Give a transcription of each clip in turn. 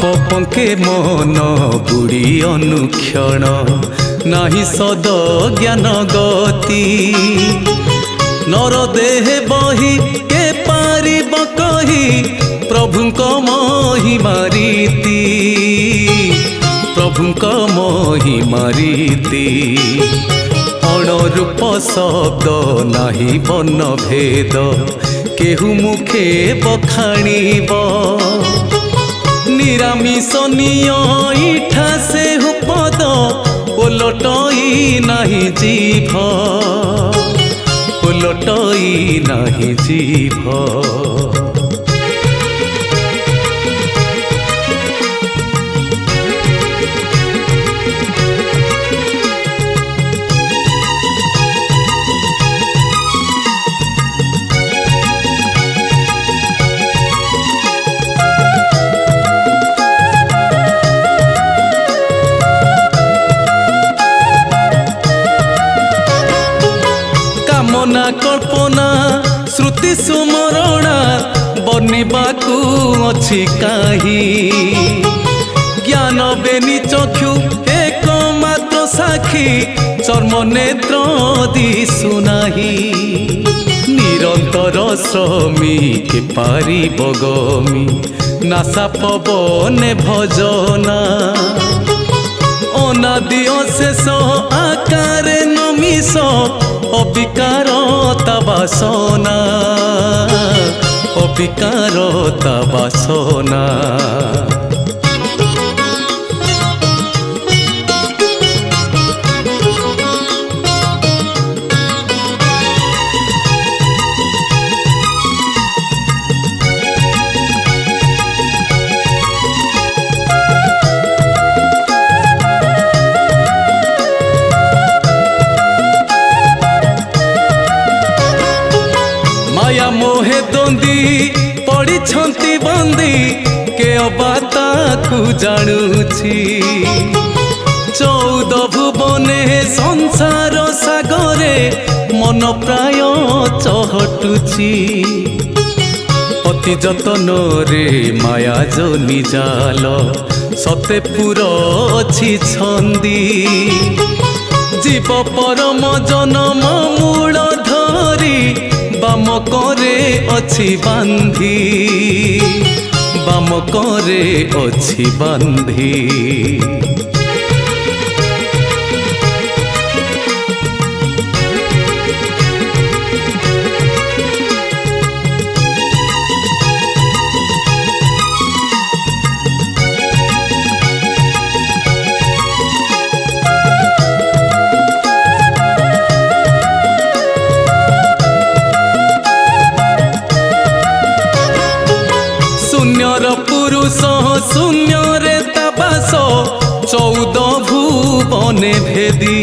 ପଙ୍କେ ମନ ବୁଡ଼ି ଅନୁକ୍ଷଣ ନାହିଁ ସଦ ଜ୍ଞାନ ଗତି ନର ଦେହେ ବହି କେ ପାରିବ କହି ପ୍ରଭୁଙ୍କ ମହିମା ରୀତି ପ୍ରଭୁଙ୍କ ମହିମା ରୀତି ଅଣରୂପ ଶବ୍ଦ ନାହିଁ ବର୍ଣ୍ଣ ଭେଦ କେହୁ ମୁଖେ ବଖାଣିବ ନିରାମିଷ ନିୟ ଇଠା ସେହୁ ପଦ ଓଲଟଇ ନାହିଁ ଜିଭ ଓଲଟଇ ନାହିଁ ଜିଭ କାମନା କଳ୍ପନା ଶ୍ରୁତି ସୁମରଣା ବନିବାକୁ ଅଛି କାହିଁ ଜ୍ଞାନ ବେନି ଚକ୍ଷୁ ଏକମାତ୍ର ସାକ୍ଷୀ ଚର୍ମ ନେତ୍ର ଦିଶୁନାହିଁ ନିରନ୍ତର ଶ୍ରମିକେ ପାରିବ ଗମି ନାସା ପବନେ ଭଜନା ଅନାଦି ଅଶେଷ ଆକାରେ ନମିଷ ଅବିକାରତା ବାସନା ଅବିକାରତା ବାସନା ମାୟା ମୋହେ ଦୋନ୍ଦି ପଡ଼ିଛନ୍ତି ବନ୍ଦୀ କେ ଅବା ତାକୁ ଜାଣୁଛି 14 ଭୁବନେ ସଂସାର ସାଗରେ ମନ ପ୍ରାୟ ଚହଟୁଛି ଅତି ଯତନରେ ମାୟା ଯୋନି ଜାଲ ସତେ ପୁର ଅଛି ଛନ୍ଦି ଜୀବ ପରମ ଜନମ ମୂଳ ଧରି ବାମ କରେ ଅଛି ବାନ୍ଧି ବାମ କରେ ଅଛି ବାନ୍ଧି ଶୂନ୍ୟର ପୁରୁଷ ଶୂନ୍ୟରେ ତା ବାସ 14 ଭୁବନେ ଭେଦି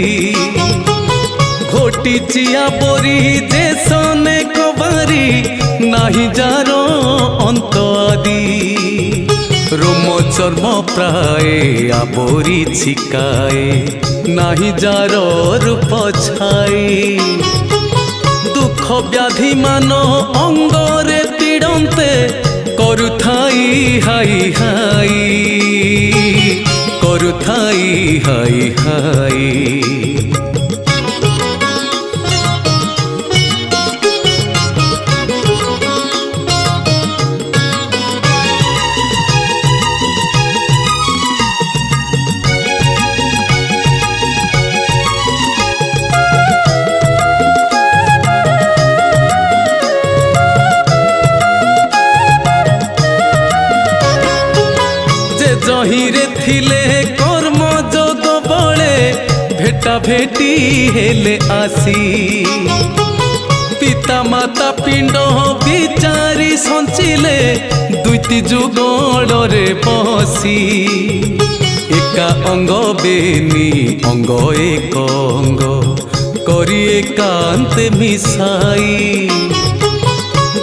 ଘୋଟିଚିଆ ପରି ଯେ ସନେ କବାରି ନାହିଁ ଯାର ଅନ୍ତ ଆଦି ରୋମ ଚର୍ମ ପ୍ରାୟ ଆବରି ଛିକାଏ ନାହିଁ ଯାର ରୂପ ଛାଇ ଦୁଃଖ ବ୍ୟାଧି ମାନ ଅଙ୍ଗରେ ପୀଡ଼ନ୍ତେ କରୁଥାଇ ହାଇ ହାଇ କରୁଥାଇ ହାଇ ହାଇ ଜହିରେ ଥିଲେ କର୍ମ ଯୋଗ ବଳେ ଭେଟା ଭେଟି ହେଲେ ଆସି ପିତା ମାତା ପିଣ୍ଡ ବିଚାରି ସଞ୍ଚିଲେ ଦୁଇଟି ଯୁଗଳରେ ବସି ଏକା ଅଙ୍ଗ ବେନି ଅଙ୍ଗ ଏକ ଅଙ୍ଗ କରି ଏକାନ୍ତେ ମିଶାଇ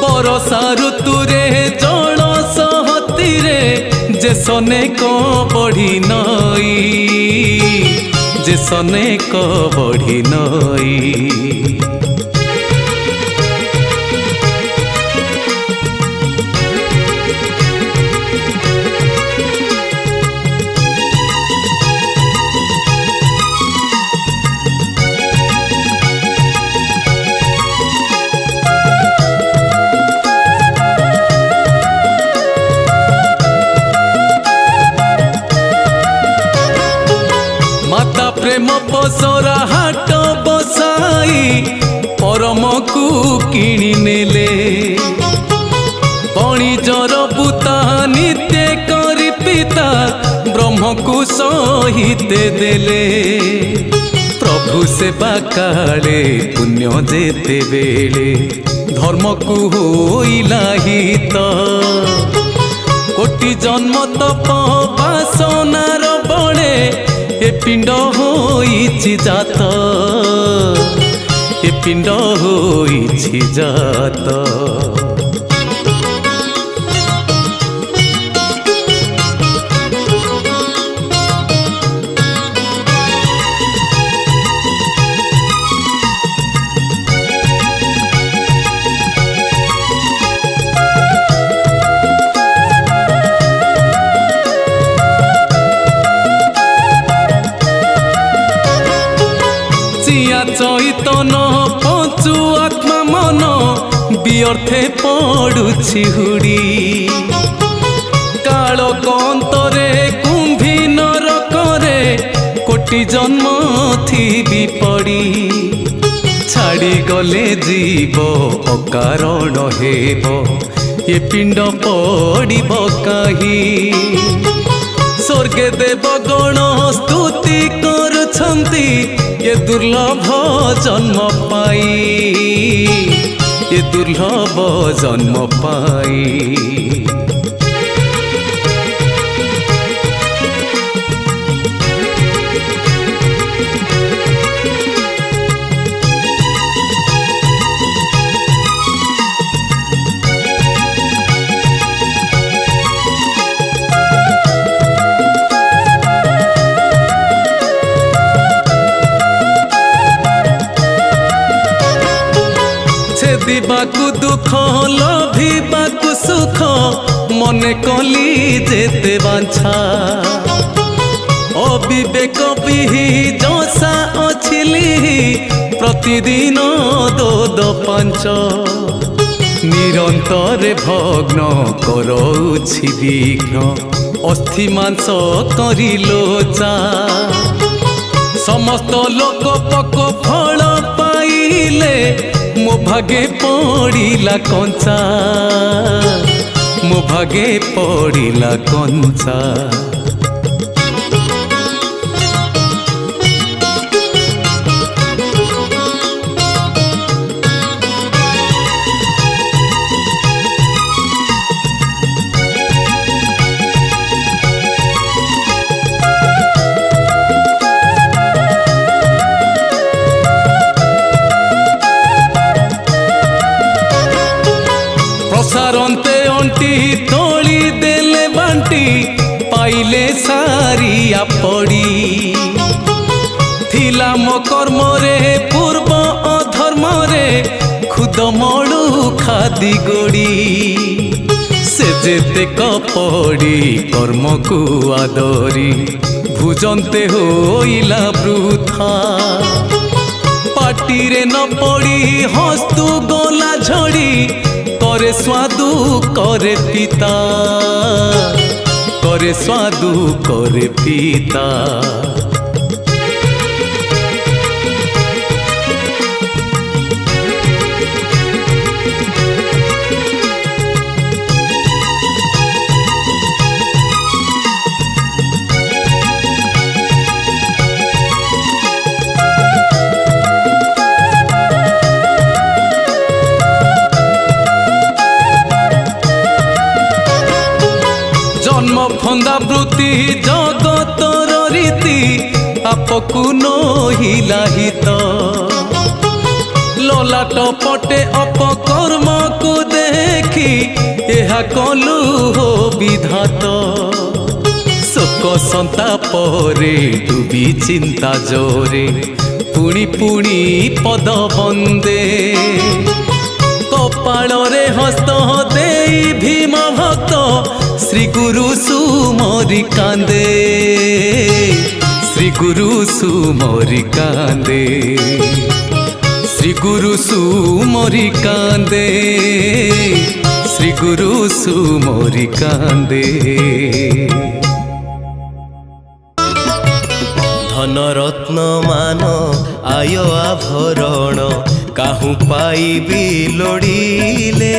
ବରଷା ଋତୁରେ ଜଳ ସହତିରେ ଯେ ସନେକ ବଢ଼ି ନଈ ଯେ ସନେକ ବଢ଼ି ନଈ नित्य करी पिता ब्रह्म को सहिते देले प्रभु सेवा काले पुण्य जेते बेले धर्म को होइला हित कोटि जन्म तप बासनार बणे ए पिंड होइछि जात ए पिंड होइछि जात चैतन पंचु आत्मा मन व्यर्थे पड़ुछि हुड़ी काल कंतरे कुंभी नरकरे कोटि जन्म थी पड़ी छाड़ी गले जीव अकारण हेब ये पिंड पड़िब काहि स्वर्गे देवगण स्तुति करुछन्ति ये दुर्लभ जन्म पाई ये दुर्लभ जन्म पाई दिबाकु दुख लभिबाकु सुख मने कली जेते बांछा अविवेक बिहि जसा अछिली प्रतिदिन दोद पांच निरंतर भग्न करौछि विघ्न अस्थि मांस करिलो जा समस्त लोक पक फल पाइले मो भागे पड़िला कंचा मो भागे पड़िला कंचा प्रसारंते अंटी तोली देले बांटी पाइले सारिया पड़ी थिला मो कर्म रे पूर्व अधर्म रे खुद मड़ू खादी गोड़ी से जेते कपड़ी कर्म को आदरी भुजंते होइला वृथा पाटी रे न पड़ी हस्तु गला झड़ी करे स्वादु करे पिता करे स्वादु करे पिता फंदा वृत्ति जगतर रीति आपकु नहिला हित ललाट पटे अपकर्म को देखी एहा कलु हो विधात शोक संताप रे डूबी चिंता जोरे पुणी पुणी पद बंदे कपाल रे हस्त देई भीम भक्त श्री गुरु सुमरि कांदे श्री गुरु सुमरि कांदे श्री गुरु सुमरि कांदे श्री गुरु सुमरि कांदे धन रत्न मान आय आभरण काहू पाइबी लोड़िले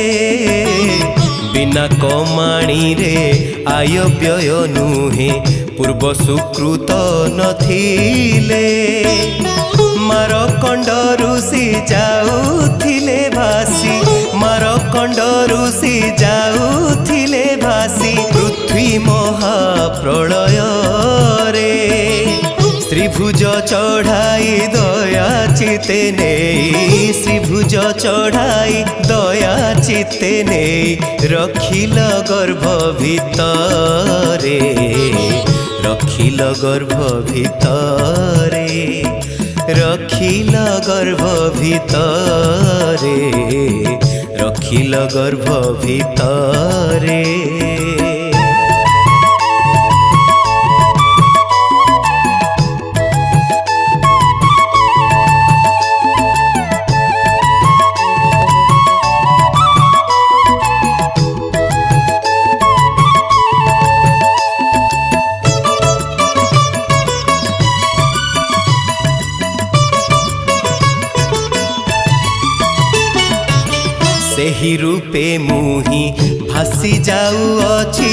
ବିନା କମାଣିରେ ଆୟ ବ୍ୟୟ ନୁହେଁ ପୂର୍ବ ସୁକୃତ ନଥିଲେ। ମାରକଣ୍ଡ ଋଷି ଯାଉଥିଲେ ଭାସି, ମାରକଣ୍ଡ ଋଷି ଯାଉଥିଲେ ଭାସି ପୃଥ୍ୱୀ ମହାପ୍ରଳୟରେ। ଶ୍ରୀଭୁଜ ଚଢ଼ାଇ ଦୟା ଚିତେ ନେଇ, ଶ୍ରୀଭୁଜ ଚଢ଼ାଇ ଦୟା ଚିତେ ନେଇ ରଖିଲ ଗର୍ଭ ଭିତରେ, ରଖିଲ ଗର୍ଭ ଭିତରେ, ରଖିଲ ଗର୍ଭ ଭିତରେ, ରଖିଲ ଗର୍ଭ ଭିତରେ। ସେହି ରୂପେ ମୁହିଁ ଭାସି ଯାଉଅଛି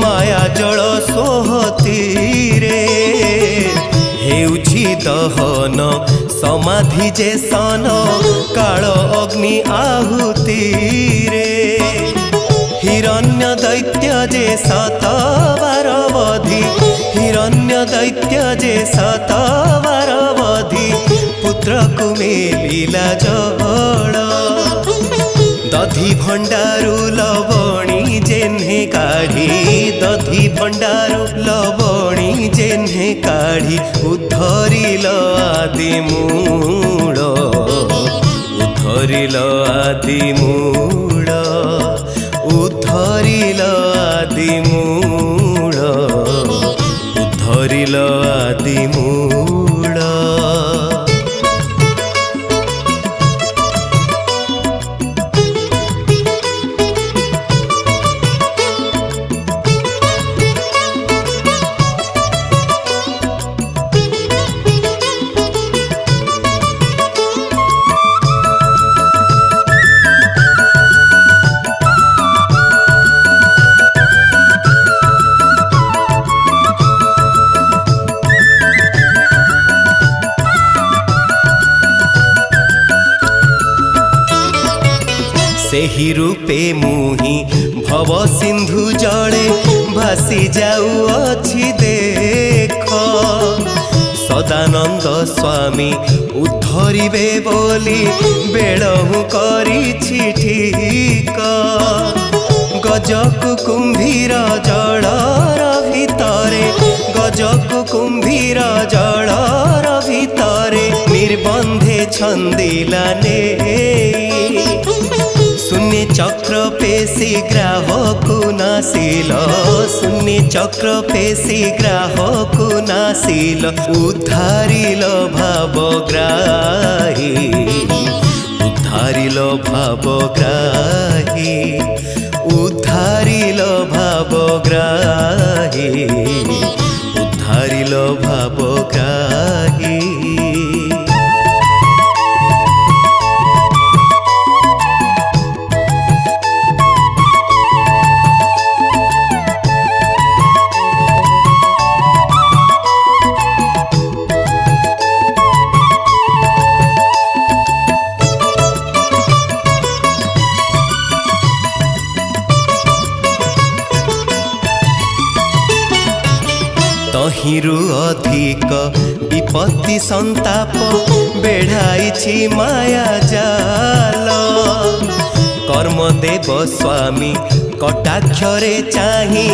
ମାୟା ଜଳ ସ୍ୱହତିରେ। ହେଉଛି ଦହନ ସମାଧି ଯେ ସନ କାଳ ଅଗ୍ନି ଆହୁତିରେ। ହିରଣ୍ୟ ଦୈତ୍ୟ ଯେ 7 ବଧି, ହିରଣ୍ୟ ଦୈତ୍ୟ ଯେ 7 ବଧି ପୁତ୍ରକୁ ମେଲିଲା ଜଳ। ଦଧି ଭଣ୍ଡାରୁ ଲବଣୀ ଯେହ୍ନେ କାଢ଼ି, ଦଧି ଭଣ୍ଡାରୁ ଲବଣୀ ଯେହ୍ନେ କାଢ଼ି ଉଦ୍ଧରିଲ ଆଦି ମୂଳ, ଉଦ୍ଧରିଲ ଆଦି ମୂଳ, ଉଦ୍ଧରିଲ ଆଦି ମୂଳ, ଉଦ୍ଧରିଲ ଆଦି ମୂଳ। ସେହି ରୂପେ ମୁହିଁ ଭବ ସିନ୍ଧୁ ଜଳେ ଭାସି ଯାଉଅଛି ଦେଖ। ସଦାନନ୍ଦ ସ୍ୱାମୀ ଉଦ୍ଧରିବେ ବୋଲି ବେଳ ମୁଁ କରିଛି ଠିକ। ଗଜକୁ କୁମ୍ଭୀର ଜଳର ଭିତରେ, ଗଜକୁ କୁମ୍ଭୀର ଜଳର ଭିତରେ ନିର୍ବନ୍ଧେ ଛନ୍ଦିଲା ନେଇ। ଶୂନ୍ୟ ଚକ୍ର ପେଶୀ ଗ୍ରାହକୁ ନାସିଲ, ଶୂନ୍ୟ ଚକ୍ର ପେଶୀ ଗ୍ରାହକୁ ନାସିଲ ଉଦ୍ଧାରିଲ ଭାବଗ୍ରାହୀ, ଉଦ୍ଧାରିଲ ଭାବଗ୍ରାହୀ, ଉଦ୍ଧାରିଲ ଭାବଗ୍ରାହୀ, ଉଦ୍ଧାରିଲ ଭାବଗ୍ରାହୀ। ତହିଁରୁ ଅଧିକ ବିପତ୍ତି ସନ୍ତାପ ବେଢ଼ାଇଛି ମାୟା ଜାଲ। କର୍ମଦେବ ସ୍ୱାମୀ କଟାକ୍ଷରେ ଚାହିଁ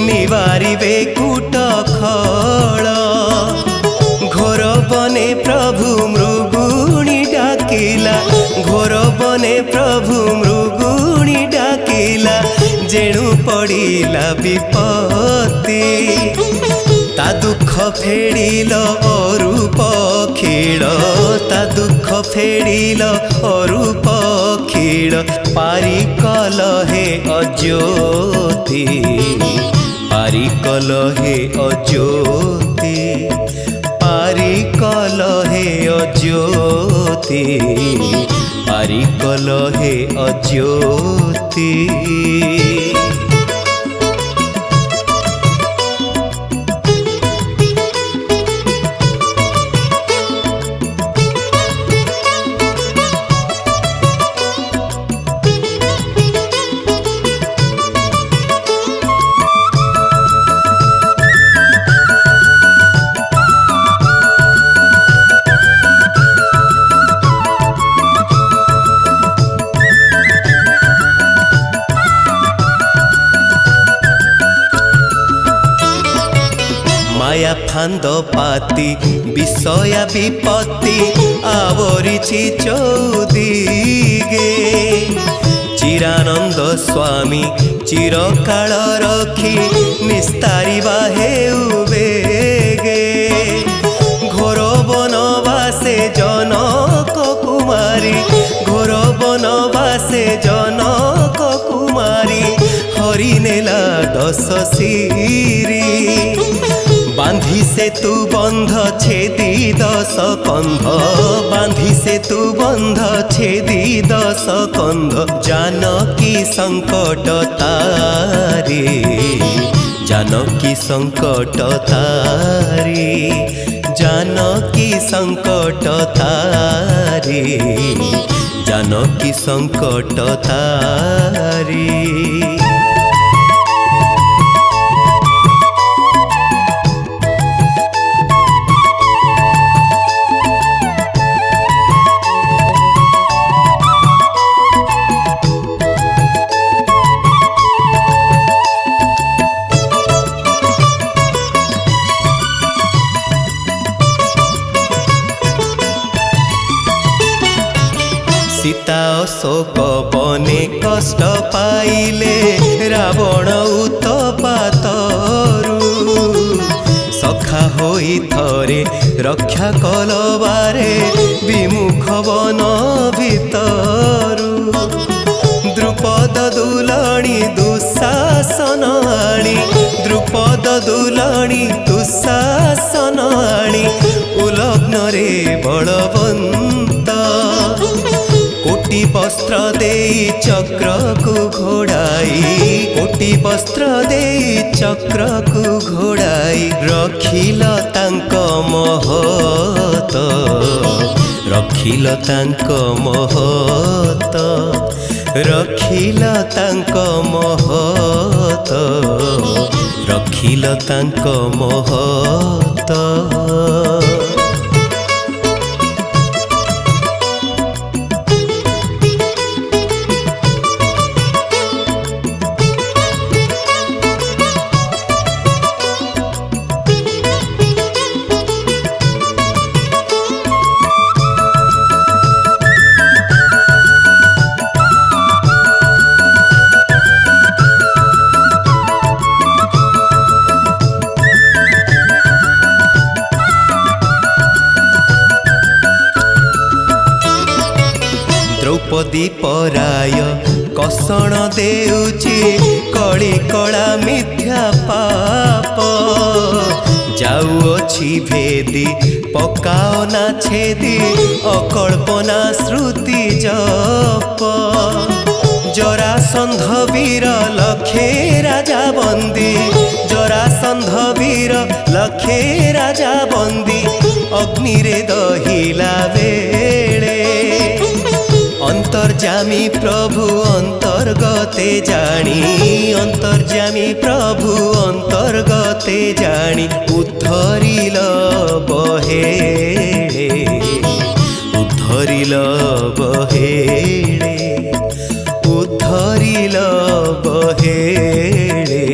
ନିବାରିବେ କୂଟ ଖଳ। ଘୋର ବନେ ପ୍ରଭୁ ମୃଗୁଣୀ ଡାକିଲା, ଘୋର ବନେ ପ୍ରଭୁ ମୃଗୁଣୀ ଡାକିଲା ଯେଣୁ ପଡ଼ିଲା ବିପତ୍ତି। ତା ଦୁଃଖ ଫେଡ଼ିଲ ଅରୂପ କ୍ଷୀଳ, ତା ଦୁଃଖ ଫେଡ଼ିଲ ଅରୂପ କ୍ଷୀଳ ପାରିକଲ ହେ ଅଜ୍ୟୋତି, ପାରିକଲ ହେ ଅଜ୍ୟୋତି, ପାରିକଲ ହେ ଅଜ୍ୟୋତି, ପାରିକଲ ହେ ଅଜ୍ୟୋତି। ମାୟା ଫାନ୍ଦ ପାତି ବିଷୟା ବିପତ୍ତି ଆବରିଛି ଚଉଦିଗେ। ଚିରାନନ୍ଦ ସ୍ୱାମୀ ଚିରକାଳ ରଖି ନିସ୍ତାରିବା ହେଉ ବେଗେ। ଘୋର ବନବାସେ ଜନକ କୁମାରୀ, ଘୋର ବନବାସେ ଜନକ କୁମାରୀ, ହରି ନେଲା 10 ଶିରି। বান্ধি সেতু বন্ধ ছেদি 10 কন্ধ, বান্ধি সেতু বন্ধ ছেদি 10 কন্ধ। জানকী সংকট তারি, জানকী সংকট তারি, জানকী সংকট তারি, জানকী সংকট তারি। সীতা অশোক বনে কষ্ট পাইলে রাবণ উৎপাতরু। সখা হই থরে রক্ষা কলবারে বিমুখ বন ভিতরু। দ্রুপদ দুলণী দুঃশাসন আনি, দ্রুপদ দুলণী দুঃশাসন আনি, উলগ্নরে বলবন্ত। কোটি বস্ত্র দেই চক্রকু ঘোড়াই, কোটি বস্ত্র দেই চক্রকু ঘোড়াই, রখিল তাঙ্ক মহত, রখিল তাঙ্ক মহত, রখিল তাঙ্ক মহত, রখিল তাঙ্ক মহত। দ্রৌপদী পরায় কষণ দেউছি কଳି কଳା মিথ্যা পাপ। যাউଅছি ভেদি পকাও না ছেদি অকল্পনা শ্রুতি জপ। জরাসন্ধ বীর লক্ষে রাজা বন্দী, জরাসন্ধ বীর লক্ষে রাজা বন্দী, অগ্নিরে দহিলা বেড়ে। অন্তর্যামী প্রভু অন্তর্গতে জানি, অন্তর্যামী প্রভু অন্তর্গতে জানি, উদ্ধরিল বহেড়ে, উদ্ধরিল বহেড়ে, উদ্ধরিল বহেড়ে,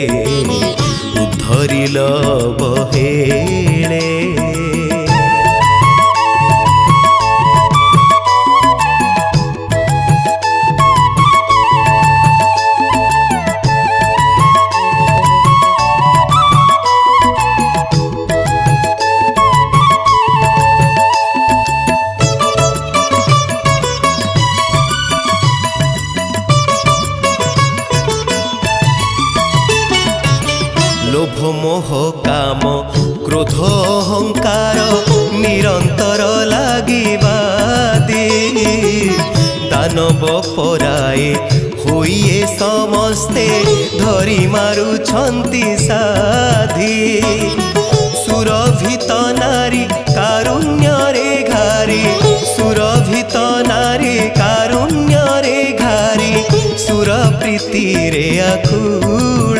উদ্ধরিল বহেড়ে। লোভ মোহ কাম ক্রোধ অহংকার নিরন্তর লাগিবা দি। দানব পরায়ে হইয়ে সমস্তে ধরি মারুছন্তি সাধি। সুরভিত নারী কারুণ্যরে ঘারি, সুরভিত নারী কারুণ্যরে ঘারি, সুরপ্রীতিরে আকুଳ।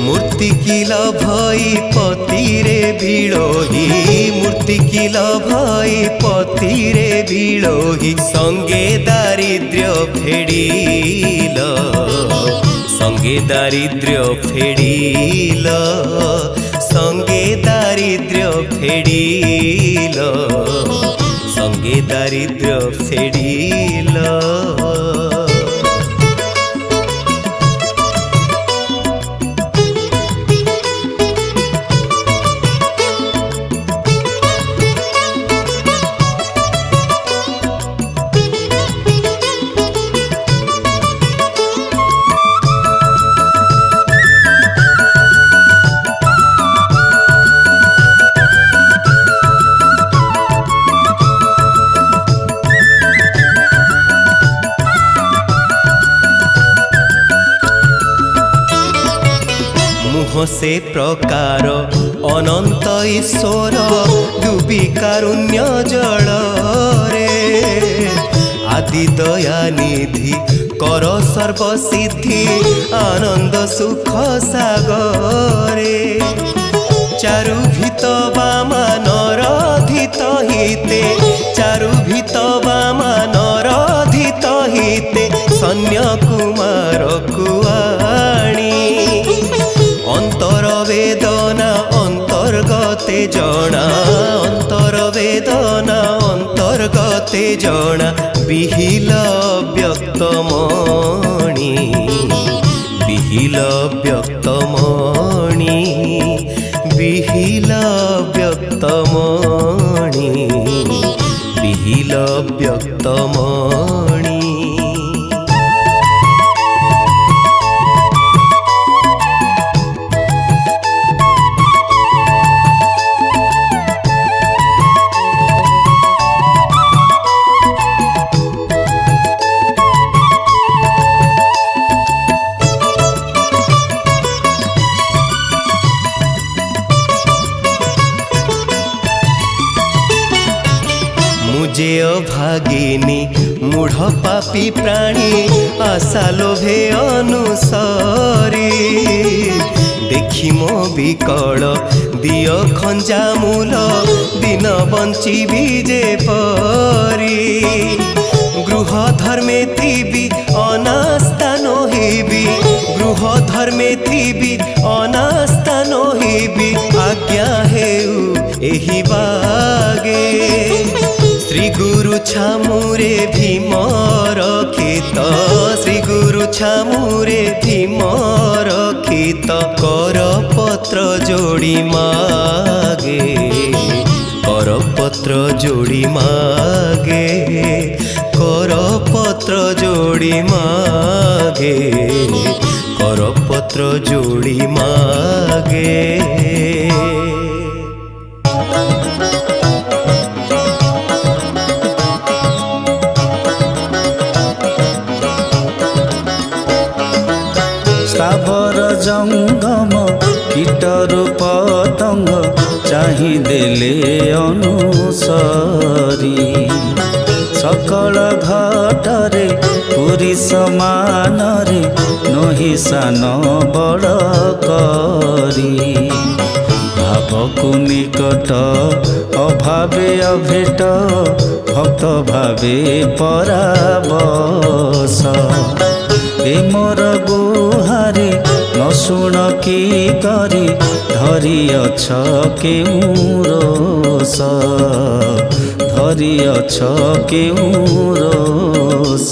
মূর্তি কিল ভই পতিরে বিলোহি, মূর্তি কিল ভই পতিরে বিলোহি, সঙ্গে দারিদ্র্য ফেড়িল, সঙ্গে দারিদ্র্য ফেড়িল, संगे दारिद्र्य फेडिल संगे दारिद्र्य फेडिल से प्रकार अनंत ईश्वर डूबी कारुण्य जल रे आदि दया निधि कर सर्वसिद्धि आनंद सुख सागरे चारु भीत बामा नरधित हिते चारु भीत बामा नरधित हिते सन्य कुमार कुआणी अंतर वेदना अंतर्गते जणा अंतर वेदना अंतर्गते जणा विहिल व्यक्तमणि विहिल व्यक्तमणि विहिल व्यक्तमणि विहिल व्यक्तमणि जे अभागिनी मूढ़ पापी प्राणी आशा लोभे अनुसरी देखी मो बिकल दिय खंजा मूल दिन बंची जे परी गृह धर्मे थी अनास्था नोहिबी गृह धर्मे थी अनास्था नोहिबी आज्ञा हेउ एहि बागे श्री गुरु छामुरे भीम रखित श्री गुरु छामुरे भीम रखित कर पत्र जोड़ी मागे कर पत्र जोड़ी मागे कर पत्र जोड़ी मागे कर पत्र जोड़ी मागे स्थावर जंगम कीटर पतंग चाहि देले अनुसरी सकल घटरे पुरी समानरे नोहि सान बड़ करी भावकु निकट अभावे अभेट भक्त भावे पराबस ए मोर गुहारे न शुण की करी धरी अछ केउँ रोष धरी अछ केउँ रोष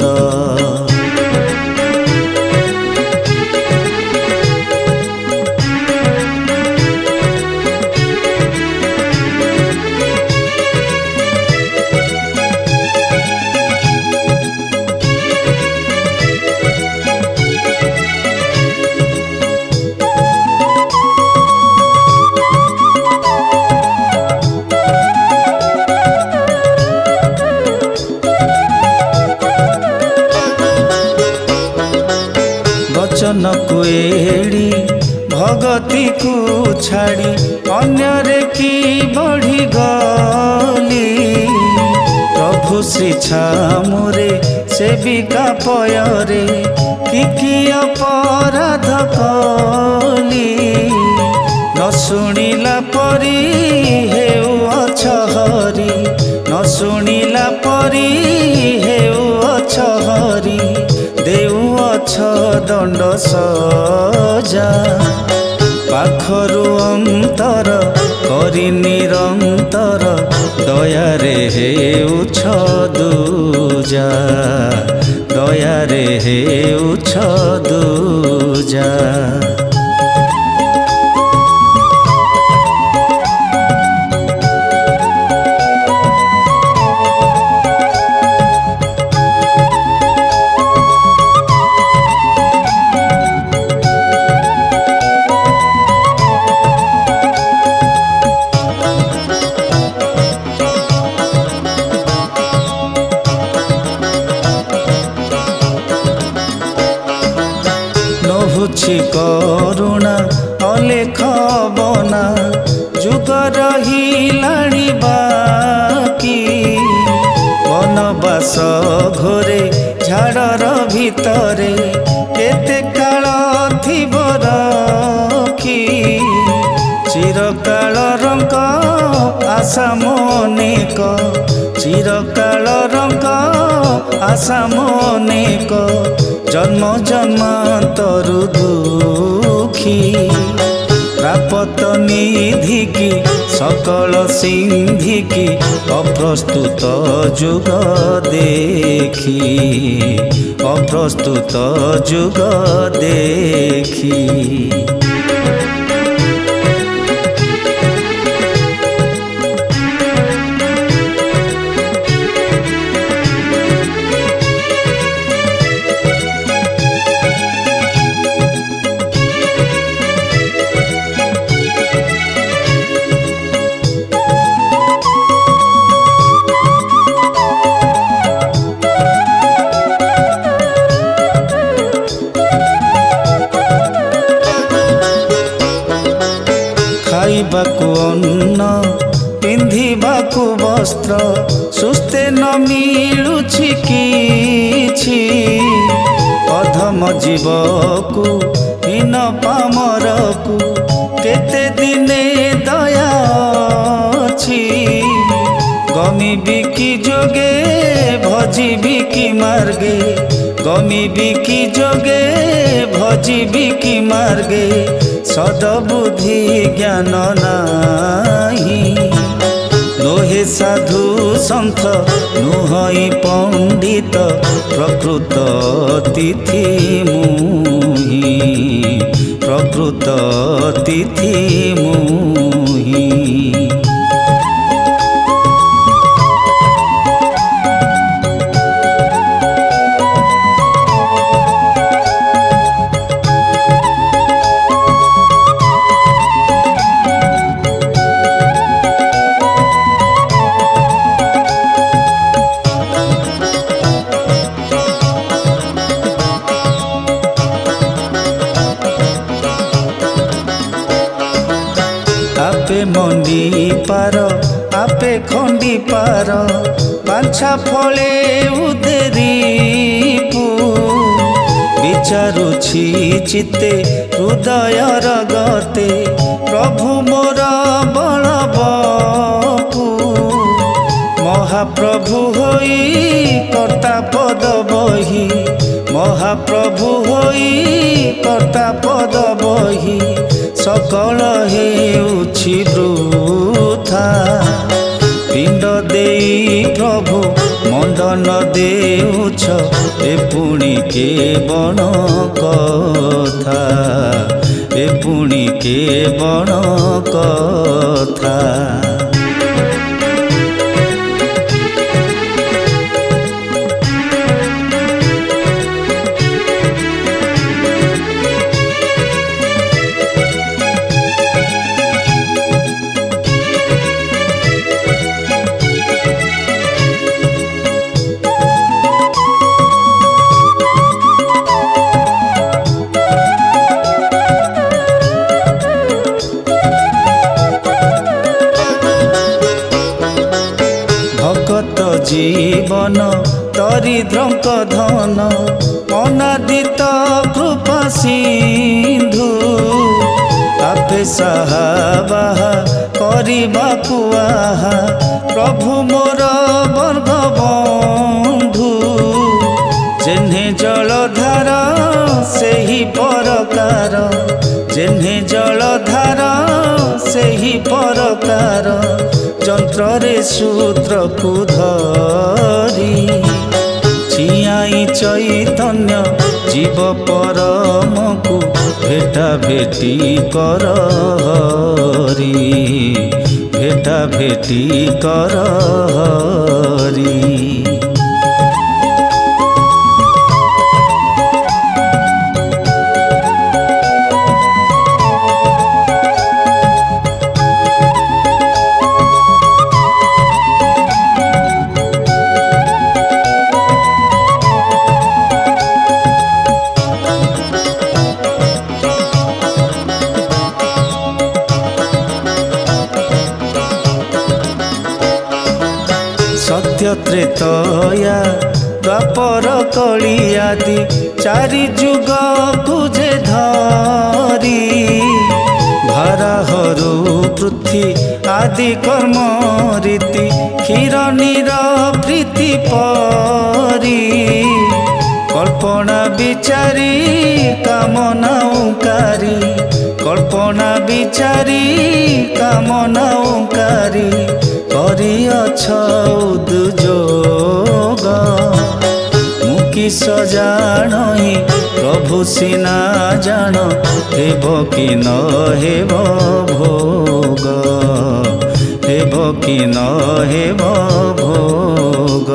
वचन को एड़ी भगती को छाड़ी अन्य की बढ़ी गली प्रभु श्री छामुरे सेविका पयरे कि अपराध कली न शुणिला परी हेउ अछ हरि न शुणिला परी हेउ अछ हरि देउ अछ दंड सजा ପାଖରୁ ଅନ୍ତର କରି ନିରନ୍ତର ଦୟାରେ ହେଉଛ ଦୂଜା, ଦୟାରେ ହେଉଛ ଦୂଜା। ନହୁଛି କରୁଣା ଅଲେଖ ବନା, ଯୁଗ ରହିଲାଣି ବାକି। ବନବାସ ଘୋରେ ଝାଡ଼ର ଭିତରେ କେତେ କାଳ ଥିବ ରଖି। ଚିରକାଳ ରଙ୍ଗ ଆଶା ମନେକ, ଚିରକାଳ ରଙ୍ଗ ଆଶା ମନେକ। ଜନ୍ମ ଜନ୍ମାନ୍ତରୁ ଦୁଃଖୀ ପ୍ରାପତ ନିଧିକି ସକଳ ସିନ୍ଧିକି। ଅପ୍ରସ୍ତୁତ ଯୁଗ ଦେଖି, ଅପ୍ରସ୍ତୁତ ଯୁଗ ଦେଖି। ଖାଇବାକୁ ଅନ୍ନ, ପିନ୍ଧିବାକୁ ବସ୍ତ୍ର, ସୁସ୍ଥେ ନ ମିଳୁଛି କିଛି। ଅଧମ ଜୀବକୁ ହୀନ ପାମରକୁ କେତେ ଦିନେ ଦୟା ଅଛି। ଗମିବି କି ଯୋଗେ ଭଜିବି କି ମାର୍ଗେ, ଗମିବି କି ଯୋଗେ ଭଜିବି କି ମାର୍ଗେ। ସଦବୁଦ୍ଧି ଜ୍ଞାନ ନାହିଁ, ନୋହେ ସାଧୁ ସନ୍ଥ ନୁହଇ ପଣ୍ଡିତ। ପ୍ରକୃତ ତିଥି ମୁହିଁ, ପ୍ରକୃତ ତିଥି ମୁହିଁ। ଆପେ ମଣ୍ଡି ପାର ଆପେ ଖଣ୍ଡି ପାର, ବାଞ୍ଛା ଫଳେ ଉଦେରିପୁ। ବିଚାରୁଛି ଚିତ୍ତେ ହୃଦୟର ଗତେ, ପ୍ରଭୁ ମୋର ବଳବପୁ। ମହାପ୍ରଭୁ ହୋଇ କର୍ତ୍ତା ପଦ ବହି, ମହାପ୍ରଭୁ ହୋଇ କର୍ତ୍ତା ପଦ ବହି। ସକଳ ହେଉଛି ବୃଥା, ପିଣ୍ଡ ଦେଇ ପ୍ରଭୁ ମଣ୍ଡନ ଦେଉଛ। ଏ ପୁଣି କେବଳ କଥା, ଏ ପୁଣି କେବଳ କଥା। জীবন দরিদ্রঙ্ক ধন অনাদিত কৃপা সিন্ধু আপে সাহা বাহা କରିବାକୁ আহা প্রভু মোর বর্গ বন্ধু যেনে জলধার ସେହି ପରକାର जेन्हे जलधार सेही परकार যন্ত্রে সূত্রকু ধরি চিয়াই চৈতন্য জীব পরমকু ভেটা ভেটি কর হরি ভেটা ভেটি কর হরি। सत्य त्रेतया द्वापर कली आदि चारि जुग तुझे धरी भाराहरू पृथ्वी आदि कर्म रीति क्षीर नीर प्रीति परी कल्पना विचारी कामनाकारी कल्पना विचारी कामनाकारी करिअछ उद्योग मुकिस जाणई प्रभु सिना जान हेब कि न हेब भोग हेब कि न हेब भोग।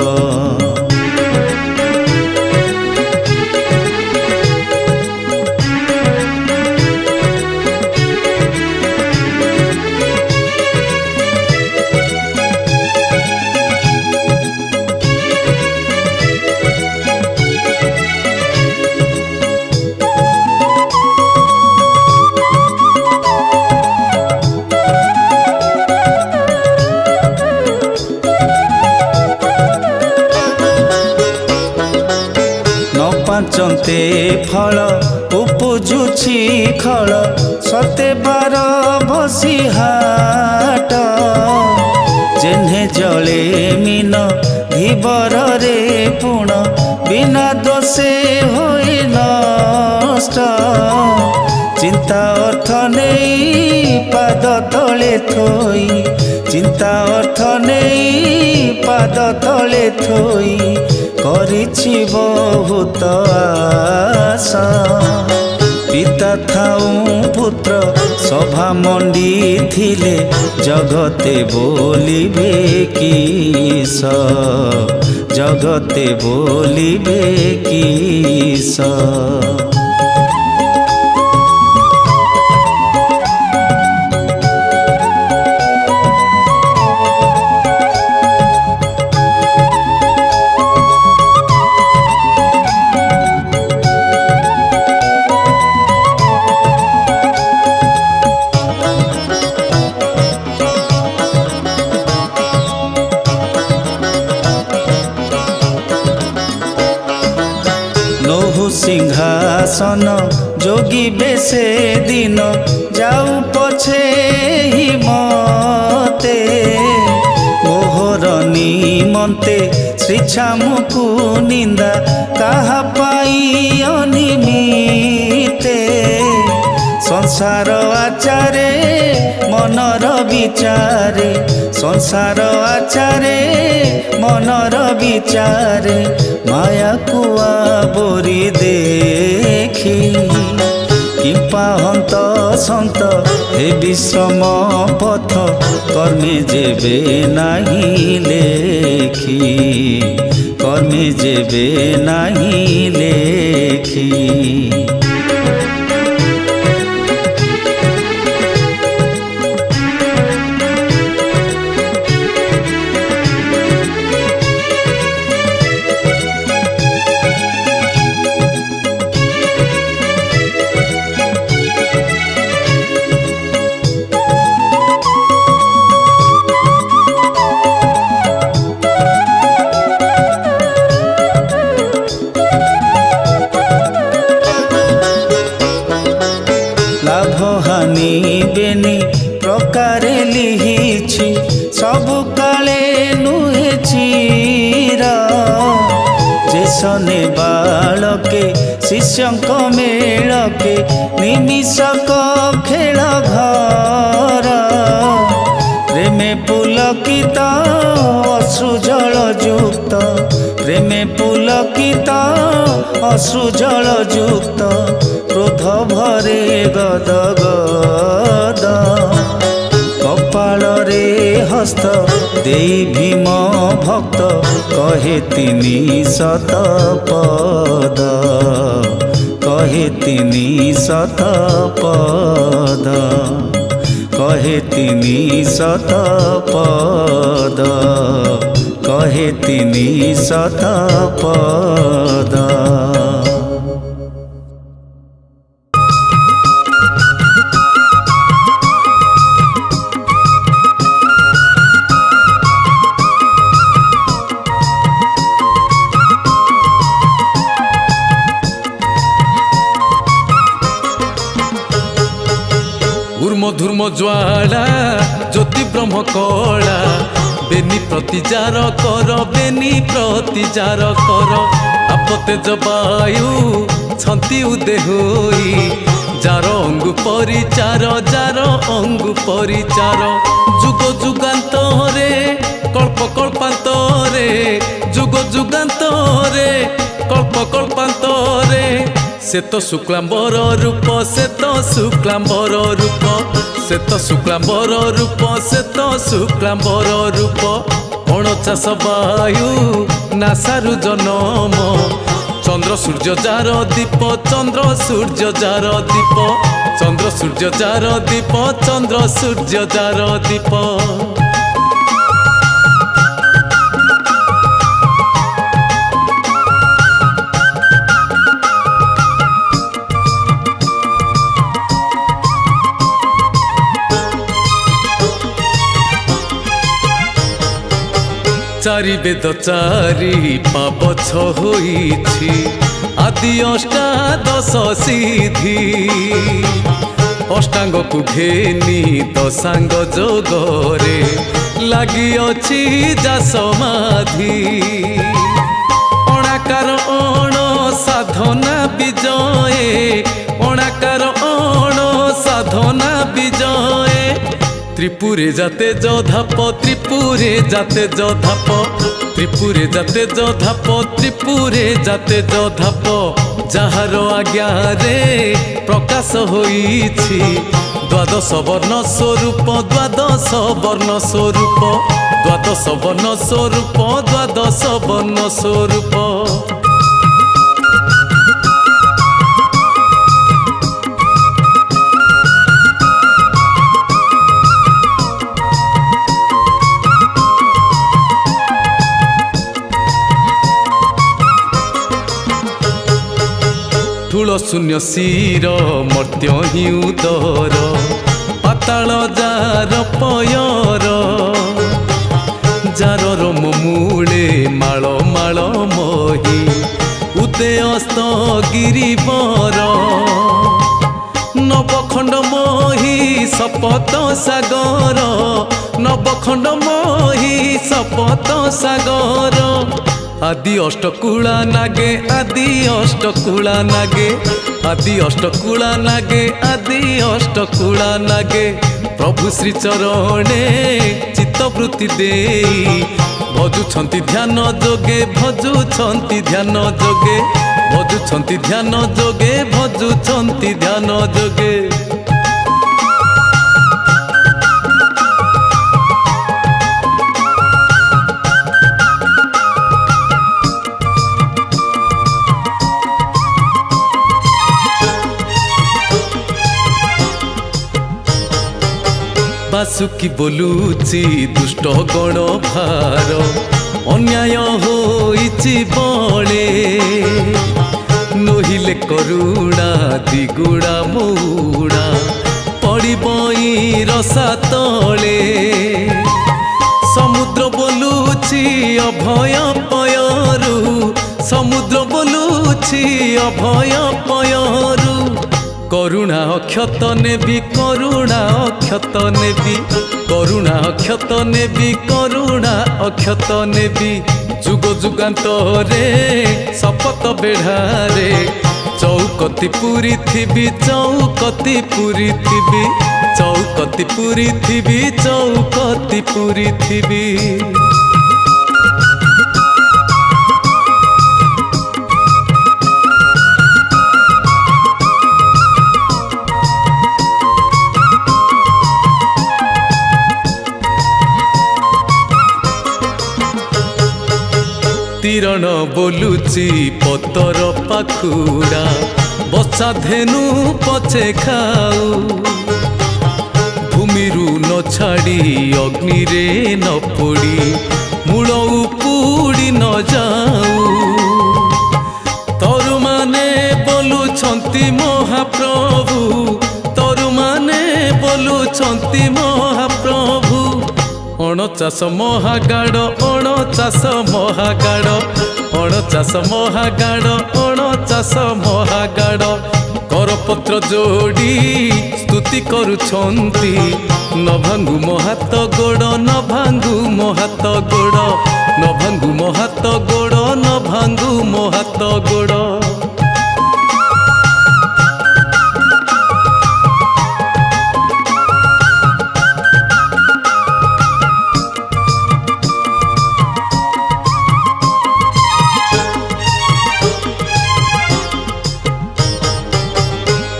पाचन्ते फल उपजुछि खल सते बार बसिहाट जेन्हे जले मीन धीबर रे पुण बिना दोषे होई नष्ट चिंता अर्थ नहीं पाद तले थोई चिंता अर्थ नहीं पाद तले थोई करिछि बहुत आशा पिता थाऊ पुत्र सभा मंडी थिले जगते बोलिबे किस जगते बोलिबे किस। सिंहासन जोगी बेसे दिन जाऊ पछे ही मते मोहर निमंते श्री छामुकु निंदा कहा पाई अनिमिते संसार आचारे मनर विचारे संसार आचारे मनर विचारे माया कुआ बोरी देखी किंपा हंत संत हे विश्रम पथ कर्मे जेबे नाही लेखी कर्मे जेबे नाही लेखी। बेनी प्रकारे लिहिछि सब काले नुहे चिर ଶେଷ ନେବାଳକେ ଶିଷ୍ୟଙ୍କ ମେଳକେ ନିମିଷକ ଖେଳ ଘର ପ୍ରେମେ ପୁଲକିତ ଅଶ୍ରୁଜଳ ଯୁକ୍ତ ପ୍ରେମେ ପୁଲକିତ ଅଶ୍ରୁଜଳ ଯୁକ୍ତ କ୍ରୋଧ ଭରେ ଗଦ ଗଦ କପାଳରେ ହସ୍ତ ଦେଇ ଭୀମ ଭକ୍ତ କହେ ତିନି ଶତ ପଦ କହେ ତିନି ଶତ ପଦ କହେ ତିନି ଶତ ପଦ କହେ ତିନି ଶତ ପଦ। ধূর্ম জ্বালা জ্যোতি ব্রহ্ম কলা বেনি প্রতিজার কর বেনি প্রতিজার কর আপতেজ বায়ু ছন্তি উদে হই যার অঙ্গু পরিচার যার অঙ্গু পরিচার যুগ যুগান্তরে কল্প কল্পান্তরে যুগ যুগান্তরে কল্প কল্পান্তরে সে তো শুক্লাম্বর রূপ সে তো শুক্লাম্বর রূপ সে তো শুক্লাম্বর রূপ সে তো শুক্লাম্বর রূপ অণচাষ বায়ু নাসারু জনম চন্দ্র সূর্য যার দীপ চন্দ্র সূর্য যার দীপ চন্দ্র সূর্য যার দীপ চন্দ্র সূর্য যার দীপ। চারি বেদ চারি পাবছ হইছি আদি অষ্টাদশ সিদ্ধি অষ্টাঙ্গকু ঘেনি দশাঙ্গ যোগরে লাগিଅଛି যা সমাধি অণাকার অণ সাধনা বিজয়ে অণাকার অণ সাধনা বিজয়ে ত্রিপুরে যাতে যধাপ ত্রিপুরে যাতে যধাপ ত্রিপুরে যাতে যধাপ ত্রিপুরে যাতে যধাপ যাহার আজ্ঞারে প্রকাশ হইছি দ্বাদশ বর্ণ স্বরূপ দ্বাদশ বর্ণ স্বরূপ দ্বাদশ বর্ণ স্বরূপ দ্বাদশ বর্ণ স্বরূপ। ଠୁଳ ଶୂନ୍ୟ ଶିର ମର୍ତ୍ତ୍ୟ ହିଁ ଉଦର ପାତାଳ ଯାର ପୟର ଯାର ରୋମ ମୂଳେ ମାଳ ମାଳ ମହି ଉଦୟସ୍ତ ଗିରିବର ନବଖଣ୍ଡ ମହି ଶପଥ ସାଗର ନବଖଣ୍ଡ ମହି ଶପଥ ସାଗର আদি অষ্টকুলা নাগে আদি অষ্টকুলা নাগে আদি অষ্টকুলা নাগে আদি অষ্টকুলা নাগে প্রভু শ্রী চরণে চিত্তবৃত্তি দেই ভজুছন্তি ধ্যান যোগে ভজুছন্তি ধ্যান যোগে ভজুছন্তি ধ্যান যোগে ভজুছন্তি ধ্যান যোগে। বাসুকি বলুচি দুষ্ট গণ ভার অন্যায় হইছি বলে নহিলে করুণা দ্বিগুণা মৌণা পড়িব ই রসা তলে সমুদ্র বলুছি অভয় পয়রু সমুদ্র বলুছি অভয় পয়রু করুণা অক্ষত নেবি করুণা অক্ষত নেবি করুণা অক্ষত নেবি করুণা অক্ষত নেবি ଯୁଗ ଯୁଗାନ୍ତରେ ଶପଥ ବେଢ଼ାରେ ଚୌକତି ପୁରିଥିବି ଚୌକତି ପୁରିଥିବି ଚୌକତି ପୁରିଥିବି ଚୌକତି ପୁରିଥିବି। ତୀରଣ ବୋଲୁଛି ପତର ପାଖୁଡ଼ା ବସା ଧେନୁ ପଛେ ଖାଉ ଭୂମିରୁ ନ ଛାଡ଼ି ଅଗ୍ନିରେ ନ ପୋଡ଼ି ମୂଳ ଉପୁଡ଼ି ନ ଯାଉ। ତରୁମାନେ ବୋଲୁଛନ୍ତି ମହାପ୍ରଭୁ ତରୁମାନେ ବୋଲୁଛନ୍ତି ମହାପ୍ରଭୁ। ଅଣଚାଷ ମହାଗାଡ଼ ଅଣଚାଷ ମହାଗାଡ଼ ଅଣଚାଷ ମହାଗାଡ଼ ଅଣଚାଷ ମହାଗାଡ଼ କରପତ୍ର ଯୋଡ଼ି ସ୍ତୁତି କରୁଛନ୍ତି ନ ଭାଙ୍ଗୁ ମୋ ହାତ ଗୋଡ଼ ନ ଭାଙ୍ଗୁ ମୋ ହାତ ଗୋଡ଼ ନ ଭାଙ୍ଗୁ ମୋ ହାତ ଗୋଡ଼ ନ ଭାଙ୍ଗୁ ମୋ ହାତ ଗୋଡ଼।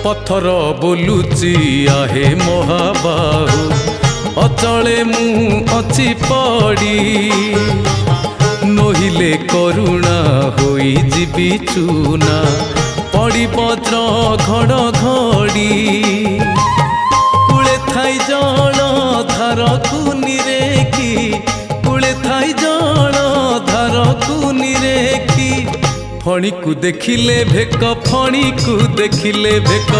ପଥର ବୋଲୁଛି ଆହେ ମହାବାହୁ ଅଚଳେ ମୁଁ ଅଛି ପଡ଼ି ନୋହିଲେ କରୁଣା ହୋଇଯିବି ଚୁନା ପଡ଼ି ବଜ୍ର ଘଡ଼ଘଡ଼ି। କୂଳେ ଥାଇ ଜଳ ଧାରକୁ ନିରେଖି କୂଳେ ଥାଇ ଜଳ ଧାରକୁ ନିରେଖି ଫଣିକୁ ଦେଖିଲେ ଭେକ ଫଣିକୁ ଦେଖିଲେ ଭେକ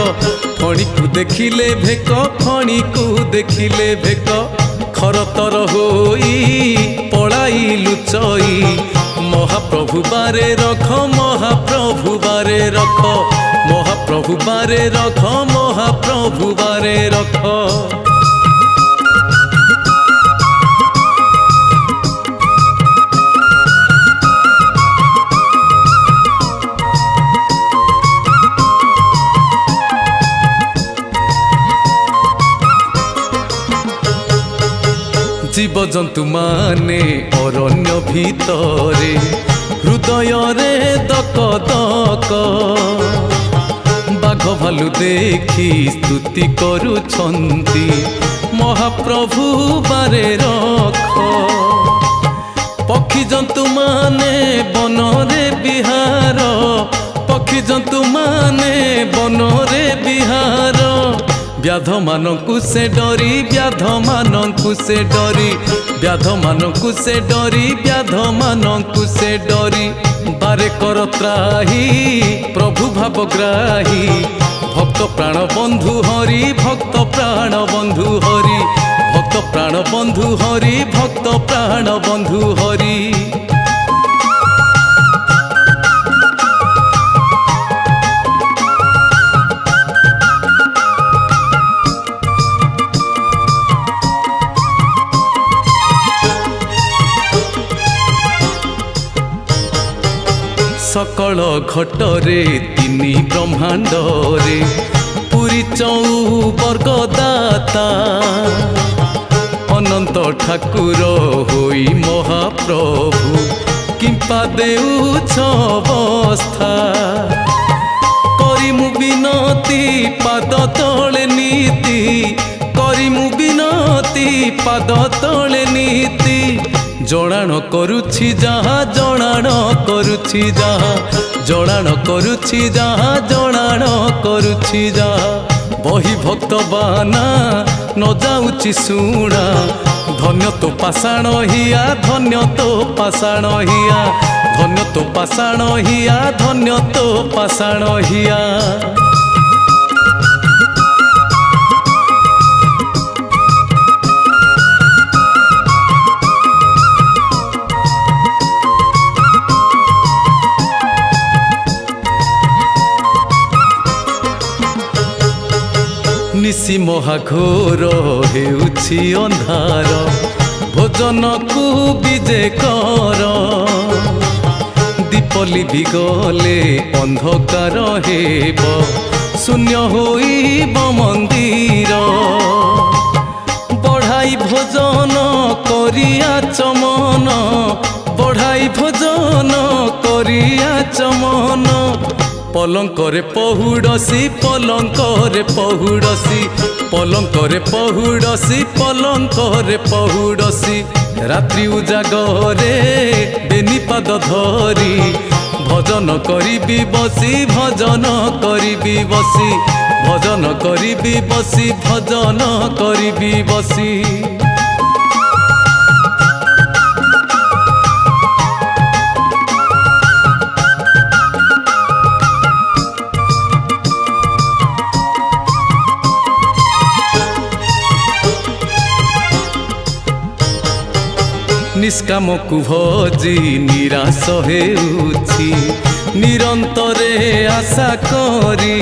ଫଣିକୁ ଦେଖିଲେ ଭେକ ଫଣିକୁ ଦେଖିଲେ ଭେକ ଖରତର ହୋଇ ପଳାଇ ଲୁଚଇ ମହାପ୍ରଭୁ ବାରେ ରଖ ମହାପ୍ରଭୁ ବାରେ ରଖ ମହାପ୍ରଭୁ ବାରେ ରଖ ମହାପ୍ରଭୁ ବାରେ ରଖ। জীবজন্তু মানে অরণ্য ভিতরে হৃদୟରେ দক দক বাঘ ভালু দেখি স্তুতি କରୁଛନ୍ତି মহাপ্রভু বারে রখ। পক্ষী জন্তু মানে বনরে বিহার পক্ষী জন্তু মানে বনরে বিহার ব্যাধ ମାନଙ୍କୁ ସେ ଡରି ବ୍ୟାଧ ମାନଙ୍କୁ ସେ ଡରି ବ୍ୟାଧ ମାନଙ୍କୁ ସେ ଡରି ବ୍ୟାଧ ମାନଙ୍କୁ ସେ ଡରି ବାରେ କର ତ୍ରାହି ପ୍ରଭୁ ଭାବଗ୍ରାହୀ ଭକ୍ତ ପ୍ରାଣ ବନ୍ଧୁ ହରି ଭକ୍ତ ପ୍ରାଣ ବନ୍ଧୁ ହରି ଭକ୍ତ ପ୍ରାଣ ବନ୍ଧୁ ହରି ଭକ୍ତ ପ୍ରାଣ ବନ୍ଧୁ ହରି। सकल घटरे तिनी ब्रह्मांडरे पुरी चौवर्गदाता अनंत ठाकुर होई महाप्रभु किंपा देउछ अवस्था करिमु बिनती पाद तले नीति करिमु बिनती पाद तले नीति जणाण करुछि जहा जणाण करुछि जहा जणाण करुछि जहा जणाण करुछि जहा बही भक्त बाना न जाउछि सुणा धन्य तो पाषाण हिया धन्य तो पाषाण हिया धन्य तो पाषाण हिया धन्य तो पाषाण हिया। निसी महाघोर हेउछि अंधार ভোজনকু বিজে কর দীপলি গলে অন্ধকার হেব শূন্য হইব মন্দির বঢ়াই ভোজন করিয়া চমন বঢ়াই ভোজন করিয়া চমন পলঙ্করে পহুড়সি পলঙ্করে পহুড়সি পলঙ্করে পহুড়সি পলঙ্করে পহুড়সি রাত্রি উজাগরে বেনিপাদ ধরি ভজন করিবি বসি ভজন করিবি বসি ভজন করিবি বসি ভজন করিবি বসি নিষ্কামকু ভজি নিরাশ হেউছি নিরন্তরে আশা করি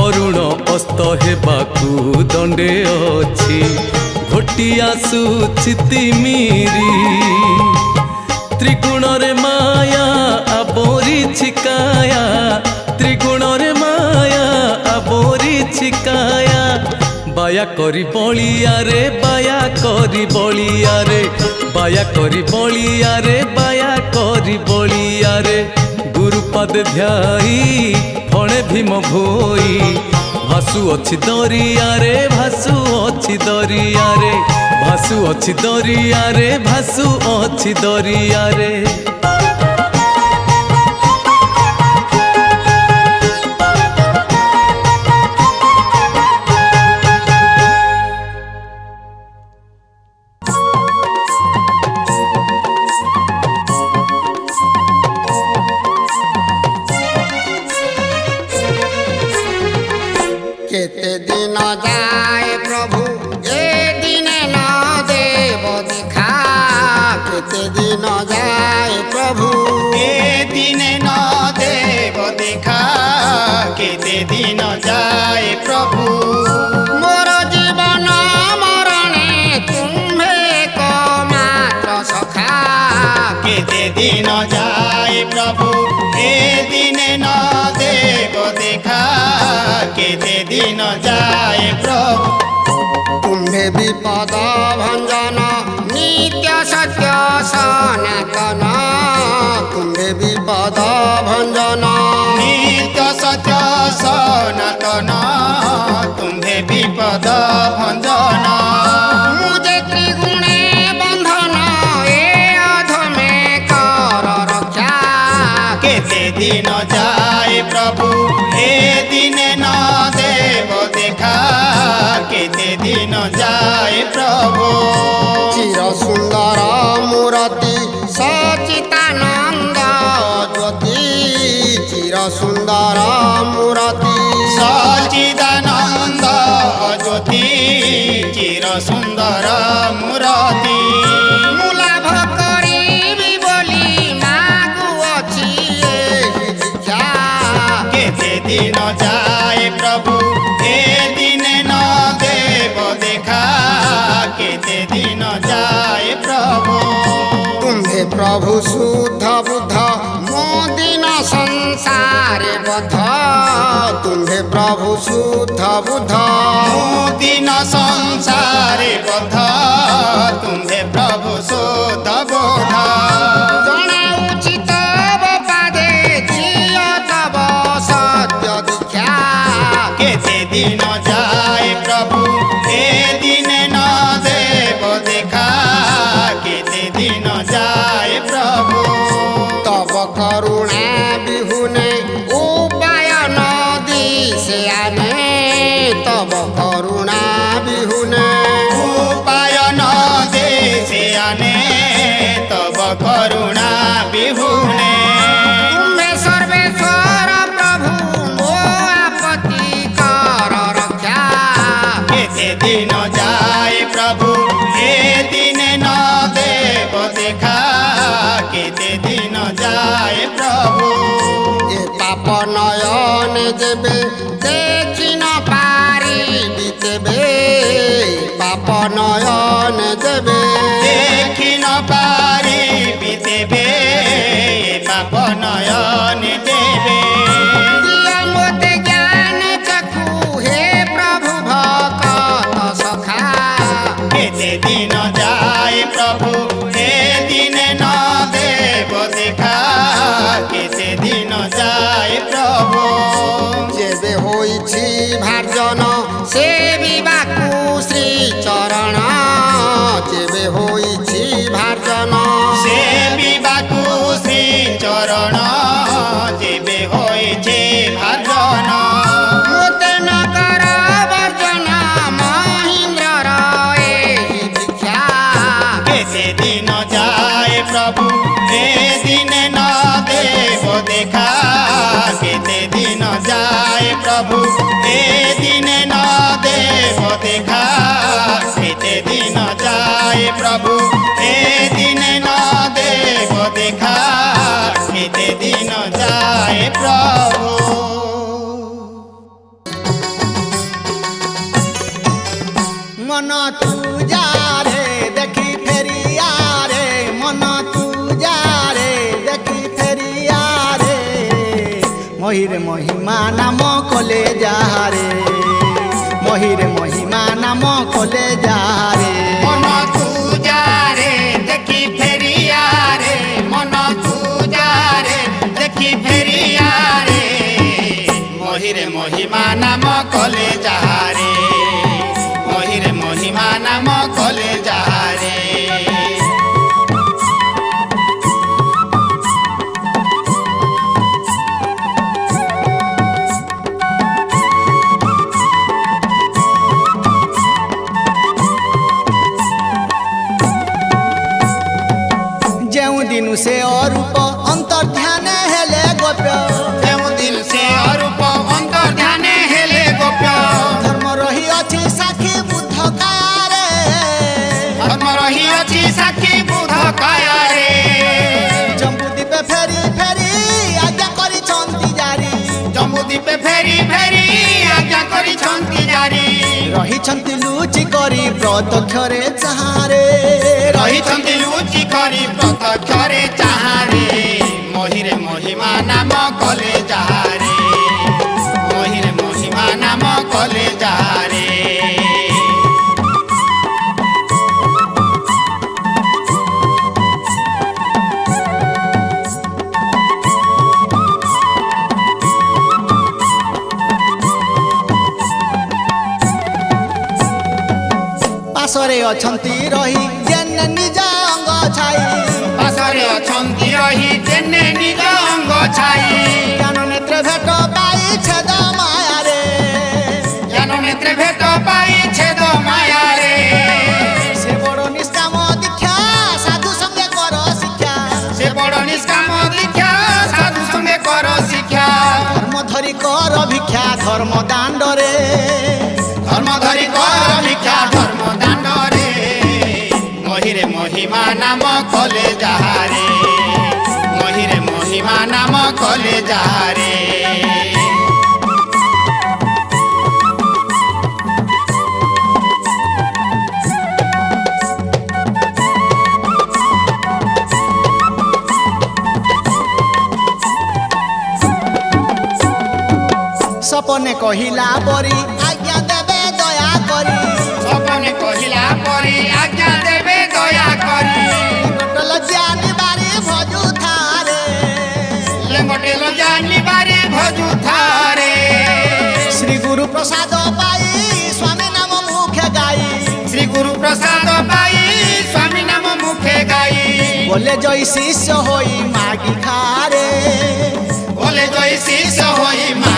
অরুণ অস্ত হেবাকু দণ্ডে অছি ঘটি আসুছি তিমিরি ত্রিগুণরে মায়া আবরিছি কায়া ত্রিগুণরে মায়া আবরিছি কায়া বায়া করি বলিয়ারে বায়া করি বলিয়ারে বায়া করি বলিয়ারে বায়া করি বলিয়ারে গুরুপদ ধ্যাই ফণে ভীম ভোই ভাসু অছি দরিয়ারে ভাসু অছি দরিয়ারে ভাসু অছি দরিয়ারে ভাসু অছি দরিয়ারে केते दिन जाए प्रभु ए दिने न देव देखा केते दिन जाए प्रभु ए दिने न देव देखा केते दिन जाए प्रभु मोर जीवन मरणे तुम्हे को मात्र सखा केते दिन जाए प्रभु ए दिने न देव देखा केते दिन जाए प्रभु तुम्हे विपद भंजन नित्य सत्य सनातन तुम्हे विपद भंजन नित्य सत्य सनातन तुम्हे विपद भंजन मुझे त्रिगुणे बंधन ए अधमे कर रक्षा केते दिन जाए प्रभु ए दिने न देव देखा केते दिन जाए प्रभु चिर सुंदर मूर्ति सचितानंद ज्योति चिर सुंदर मूर्ति सच्चिदानंद ज्योति चिर सुंदर मूर्ति मुलाभ करिबि बोली मागुअछि एहि दीक्षा केते दिन जाए प्रभु ए दिने न देव देखा केते दिन जाए प्रभु तुम्हे प्रभु शुद्ध बुद्ध मोदिन संसारे बद्ध तुम्हे प्रभु शुद्ध बुद्ध दिन संसारे बद्ध तुम्हे प्रभु शुद्ध बोध जनाउछि तव पादे दिय तव सत्य दीक्षा केते दिन जाए प्रभु ए दिने न देव देखा केते दिन जाए प्रभु तव करुणा बिहुने उपाय न दिसे आने तव करुणा बिहुने उपाय न देशे आने तब करुणा बिहुने तुम्हे सर्वेश्वर प्रभु मो आपत्ति कर रक्षा केते दिन जाए प्रभु ए दिने न देव देखा केते दिन जाए प्रभु ए पाप नयन जेबे देखि न पारिबि तेबे पाप নয়ন দেবে দেখি ন পারিবি দেবে পাপ নয়ন দেবে দিয় মোতে জ্ঞান চক্ষু হে প্রভু ভকত সখা কেতে দিন যায় প্রভু এ দিনে ন দেব দেখা কেতে দিন যায় প্রভু যেবে হইছি ভার্জন সে বিবাকু শ্রী চরণ যেবে হইছি ভার্জন সে বিবাকু শ্রী চরণ যেবে হয়েছে ভাজন মোতে ন কর বর্জন মহেন্দ্রর এই দীক্ষা কেতে দিন যায় প্রভু এ দিনে ন দেব দেখা কেতে দিন যায় প্রভু এ দিনে ন দেব দেখা কেতে দিন যায় প্রভু এ দিনে ন দেব দেখা কেতে দিন যায় প্রভু মন তু যারে দেখি ফেরিয়া রে মন তু যারে দেখি ফেরিয়া রে মহির মহিমা নাম কলে যারে মহির মহিমা নাম কলে যারে মন তুজা রে দেখি ফেরিয়া রে মন তুজা রে দেখি ফেরিয়া রে মহিরে মহিমা নাম কলে যাহারে মহিরে মহিমা নাম কলে যাহারে ଯେଉଁ ଦିନୁ ସେ ଅରୂପ ଅନ୍ତର୍ଧ୍ୟାନ ହେଲେ ଗୋପ୍ୟ ଯେଉଁ ଦିନ ସେ ଅରୂପ ଅନ୍ତର୍ଧ୍ୟାନେ ହେଲେ ଗୋପ୍ୟ ଧର୍ମ ରହିଅଛି ସାକ୍ଷୀ ବୁଦ୍ଧ କାୟାରେ ଧର୍ମ ରହିଅଛି ସାକ୍ଷୀ ବୁଧ କାୟାରେ ଜମ୍ବୁ ଦ୍ୱୀପେ ଫେରି ଫେରି ଆଜ୍ଞା କରିଛନ୍ତି ଜାରି ଜମ୍ବୁଦ୍ୱୀପେ ଫେରି ଫେରି ଆଜ୍ଞା କରିଛନ୍ତି ଜାରି ରହିଛନ୍ତି ଲୁଚି କରି ପ୍ରତ୍ୟକ୍ଷରେ ଚାହାରେ ରହିଛନ୍ତି ଲୁଚି କରି ପ୍ରତ୍ୟକ୍ଷରେ ଚାହାରେ ମହିରେ ମହିମା ନାମ କଲେ ଯାହାରେ ମହିରେ ମହିମା ନାମ କଲେ ଯାହାରେ ପାଶରେ ଅଛନ୍ତି ରହି ଯେନେ ନିଜ ଅଙ୍ଗ ଛାଇ ପାଶରେ ଅଛନ୍ତି ରହି ଯେନେ ନିଜ ଅଙ୍ଗ ଛାଇ ଜ୍ଞାନ ନେତ୍ରେ ଭେଟ ପାଇ ଛେଦ ମାୟାରେ ଜ୍ଞାନ ନେତ୍ରେ ଭେଟ ପାଇ ଛେଦ ମାୟାରେ ସେ ବଡ଼ ନିଷ୍କାମ ଦୀକ୍ଷା ସାଧୁ ସଙ୍ଗେ କର ଶିକ୍ଷା ସେ ବଡ଼ ନିଷ୍କାମ ଦୀକ୍ଷା ସାଧୁ ସଙ୍ଗେ କର ଶିକ୍ଷା ଧର୍ମ ଧରି କର ଭିକ୍ଷା ଧର୍ମ ଦାଣ୍ଡରେ ଧର୍ମ ଧରି କର ଭିକ୍ଷା ଧର୍ମ ଦାଣ୍ଡରେ ମହିରେ ମହିମା ନାମ କଲେ ଯାହାରେ ମହିରେ ମହିମା ନାମ କଲେ ଯାହାରେ ସପନେ କହିଲା ପରି ଆଜ୍ଞା ଦେବେ ଦୟା କରି ସପନେ କହିଲା ପରି ଆଜ୍ଞା ଦେବେ ଦୟା କରି କଟଲ ଜାନିବାରି ଭଜୁ ଥାରେ ଲେଙ୍ଗଟେ ଜାଣିବାରେ ଭଜୁ ଥାରେ ଶ୍ରୀ ଗୁରୁ ପ୍ରସାଦ ପାଇ ସ୍ୱାମୀ ନାମ ମୁଖେ ଗାଇ ଶ୍ରୀ ଗୁରୁ ପ୍ରସାଦ ପାଇ ସ୍ୱାମୀ ନାମ ମୁଖେ ଗାଇ ବୋଲେ ଜୟ ଶିଷ୍ୟ ହୋଇ ମାଗି ଖାରେ ବୋଲେ ଜୟ ଶିଷ୍ୟ ହୋଇ ମା